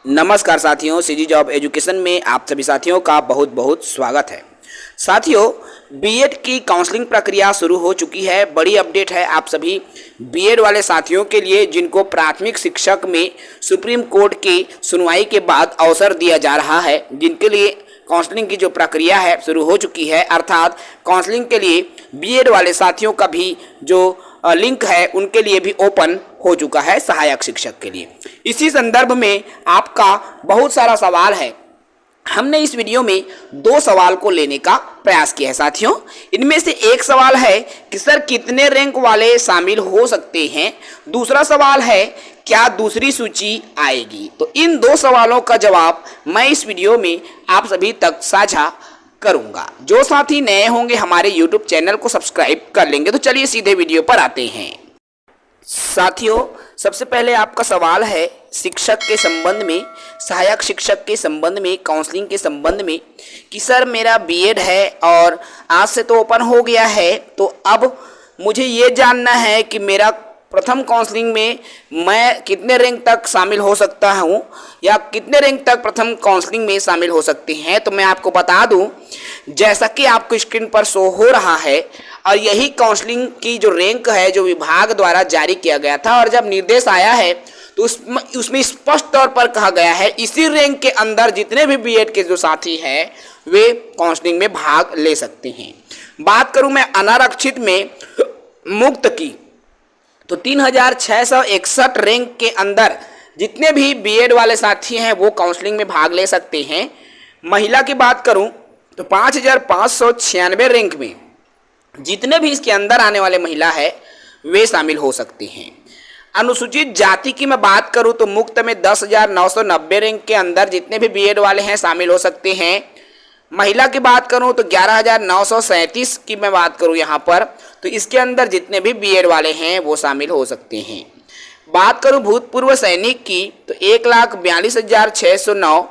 नमस्कार साथियों, CG job education में आप सभी साथियों का बहुत बहुत स्वागत है। साथियों, बीएड की काउंसलिंग प्रक्रिया शुरू हो चुकी है। बड़ी अपडेट है आप सभी बीएड वाले साथियों के लिए जिनको प्राथमिक शिक्षक में सुप्रीम कोर्ट की सुनवाई के बाद अवसर दिया जा रहा है, जिनके लिए काउंसलिंग की जो प्रक्रिया है शुरू हो चुकी है। अर्थात काउंसलिंग के लिए बीएड वाले साथियों का भी जो लिंक है उनके लिए भी ओपन हो चुका है सहायक शिक्षक के लिए। इसी संदर्भ में आपका बहुत सारा सवाल है। हमने इस वीडियो में दो सवाल को लेने का प्रयास किया है साथियों। इनमें से एक सवाल है कि सर कितने रैंक वाले शामिल हो सकते हैं, दूसरा सवाल है क्या दूसरी सूची आएगी। तो इन दो सवालों का जवाब मैं इस वीडियो में आप सभी तक साझा करूंगा। जो साथी नए होंगे हमारे YouTube चैनल को सब्सक्राइब कर लेंगे। तो चलिए सीधे वीडियो पर आते हैं। साथियों, सबसे पहले आपका सवाल है शिक्षक के संबंध में, सहायक शिक्षक के संबंध में, काउंसलिंग के संबंध में कि सर मेरा बीएड है और आज से तो ओपन हो गया है, तो अब मुझे ये जानना है कि मेरा प्रथम काउंसलिंग में मैं कितने रैंक तक शामिल हो सकता हूँ या कितने रैंक तक प्रथम काउंसलिंग में शामिल हो सकते हैं। तो मैं आपको बता दूं, जैसा कि आपको स्क्रीन पर शो हो रहा है, और यही काउंसलिंग की जो रैंक है जो विभाग द्वारा जारी किया गया था, और जब निर्देश आया है तो उसमें स्पष्ट तौर पर कहा गया है इसी रैंक के अंदर जितने भी बीएड के जो साथी हैं वे काउंसलिंग में भाग ले सकते हैं। बात करूं मैं अनारक्षित में मुक्त की, तो 3661 रैंक के अंदर जितने भी बीएड वाले साथी हैं वो काउंसलिंग में भाग ले सकते हैं। महिला की बात करूं तो 5596 रैंक में जितने भी इसके अंदर आने वाले महिला है वे शामिल हो सकते हैं। अनुसूचित जाति की मैं बात करूं तो मुक्त में 10,990 रैंक के अंदर जितने भी बीएड वाले हैं शामिल हो सकते हैं। महिला की बात करूं तो 11,937 की मैं बात करूं यहाँ पर, तो इसके अंदर जितने भी बीएड वाले हैं वो शामिल हो सकते हैं। बात करूं भूतपूर्व सैनिक की तो 1,42,609,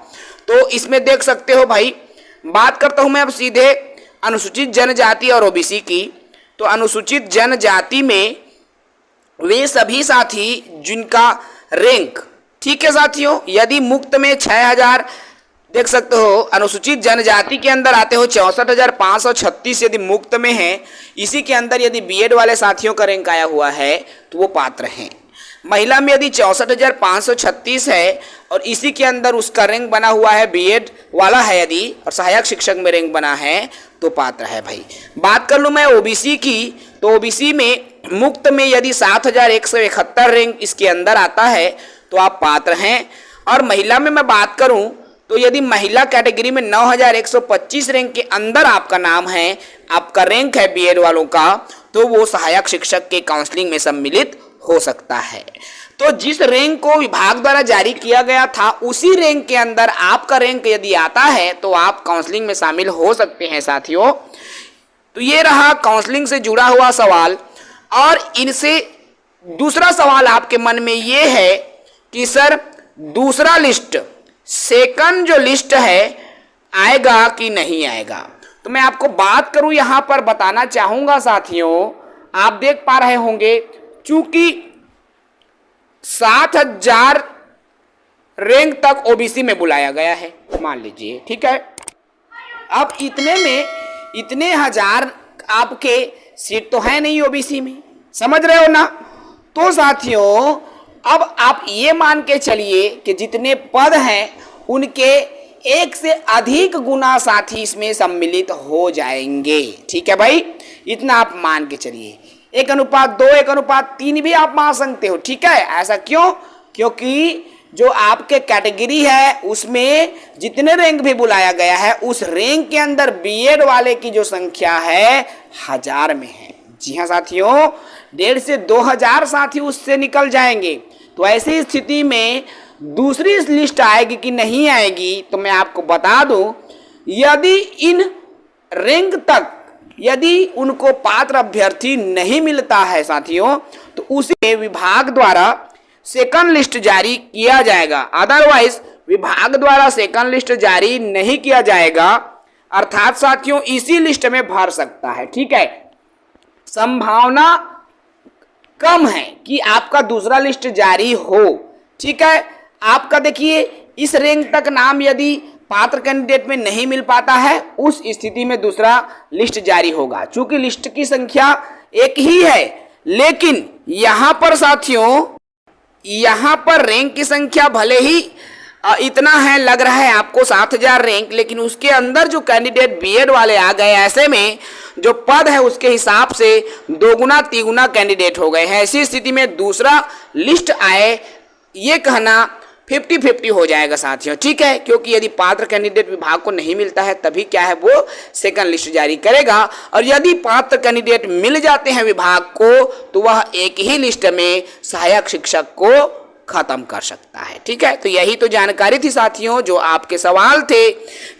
तो इसमें देख सकते हो भाई। बात करता हूं मैं अब सीधे अनुसूचित जनजाति और ओबीसी की, तो अनुसूचित जनजाति में वे सभी साथी जिनका रैंक, ठीक है साथियों, यदि मुक्त में 6,000 देख सकते हो, अनुसूचित जनजाति के अंदर आते हो 64,536 यदि मुक्त में है, इसी के अंदर यदि बीएड वाले साथियों का रैंक आया हुआ है तो वो पात्र हैं। महिला में यदि 64,536 है और इसी के अंदर उसका रैंक बना हुआ है, बीएड वाला है यदि, और सहायक शिक्षक में रैंक बना है तो पात्र है भाई। बात कर लूँ मैं ओबीसी की, तो ओबीसी में मुक्त में यदि 7,171 रैंक इसके अंदर आता है तो आप पात्र हैं। और महिला में मैं बात करूं तो यदि महिला कैटेगरी में 9,125 रैंक के अंदर आपका नाम है, आपका रैंक है बीएड वालों का, तो वो सहायक शिक्षक के काउंसलिंग में सम्मिलित हो सकता है। तो जिस रैंक को विभाग द्वारा जारी किया गया था उसी रैंक के अंदर आपका रैंक यदि आता है तो आप काउंसलिंग में शामिल हो सकते हैं साथियों। तो ये रहा काउंसलिंग से जुड़ा हुआ सवाल। और इनसे दूसरा सवाल आपके मन में ये है कि सर दूसरा लिस्ट, सेकंड जो लिस्ट है आएगा कि नहीं आएगा। तो मैं आपको बात करूं यहां पर बताना चाहूंगा साथियों, आप देख पा रहे होंगे चूंकि 7,000 रैंक तक ओबीसी में बुलाया गया है, मान लीजिए, ठीक है। अब इतने में इतने हजार आपके सीट तो है नहीं ओबीसी में, समझ रहे हो ना। तो साथियों अब आप ये मान के चलिए कि जितने पद हैं उनके एक से अधिक गुना साथी इसमें सम्मिलित हो जाएंगे, ठीक है भाई। इतना आप मान के चलिए, 1:2, 1:3 भी आप मान सकते हो, ठीक है। ऐसा क्यों? क्योंकि जो आपके कैटेगरी है उसमें जितने रैंक भी बुलाया गया है उस रैंक के अंदर बीएड वाले की जो संख्या है 1000 में है। जी हाँ साथियों, 1,500 से 2,000 साथी उससे निकल जाएंगे। तो ऐसी स्थिति में दूसरी लिस्ट आएगी कि नहीं आएगी, तो मैं आपको बता दूं, यदि इन रैंक तक यदि उनको पात्र अभ्यर्थी नहीं मिलता है साथियों, तो उसे विभाग द्वारा सेकंड लिस्ट जारी किया जाएगा। अदरवाइज विभाग द्वारा सेकंड लिस्ट जारी नहीं किया जाएगा, अर्थात साथियों इसी लिस्ट में भर सकता है, ठीक है। संभावना कम है कि आपका दूसरा लिस्ट जारी हो, ठीक है। आपका देखिए इस रैंक तक नाम यदि पात्र कैंडिडेट में नहीं मिल पाता है, उस स्थिति में दूसरा लिस्ट जारी होगा। चूंकि लिस्ट की संख्या एक ही है, लेकिन यहां पर साथियों, यहां पर रैंक की संख्या भले ही इतना है, लग रहा है आपको 7000 रैंक, लेकिन उसके अंदर जो कैंडिडेट बीएड वाले आ गए, ऐसे में जो पद है उसके हिसाब से दोगुना तिगुना कैंडिडेट हो गए हैं। ऐसी स्थिति में दूसरा लिस्ट आए, ये कहना 50-50 हो जाएगा साथियों, ठीक है। क्योंकि यदि पात्र कैंडिडेट विभाग को नहीं मिलता है तभी क्या है, वो सेकंड लिस्ट जारी करेगा, और यदि पात्र कैंडिडेट मिल जाते हैं विभाग को तो वह एक ही लिस्ट में सहायक शिक्षक को खत्म कर सकता है, ठीक है। तो यही तो जानकारी थी साथियों, जो आपके सवाल थे,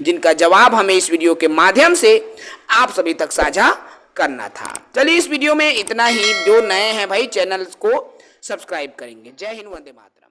जिनका जवाब हमें इस वीडियो के माध्यम से आप सभी तक साझा करना था। चलिए इस वीडियो में इतना ही। जो नए हैं भाई, चैनल को सब्सक्राइब करेंगे। जय हिंद, वंदे मातरम।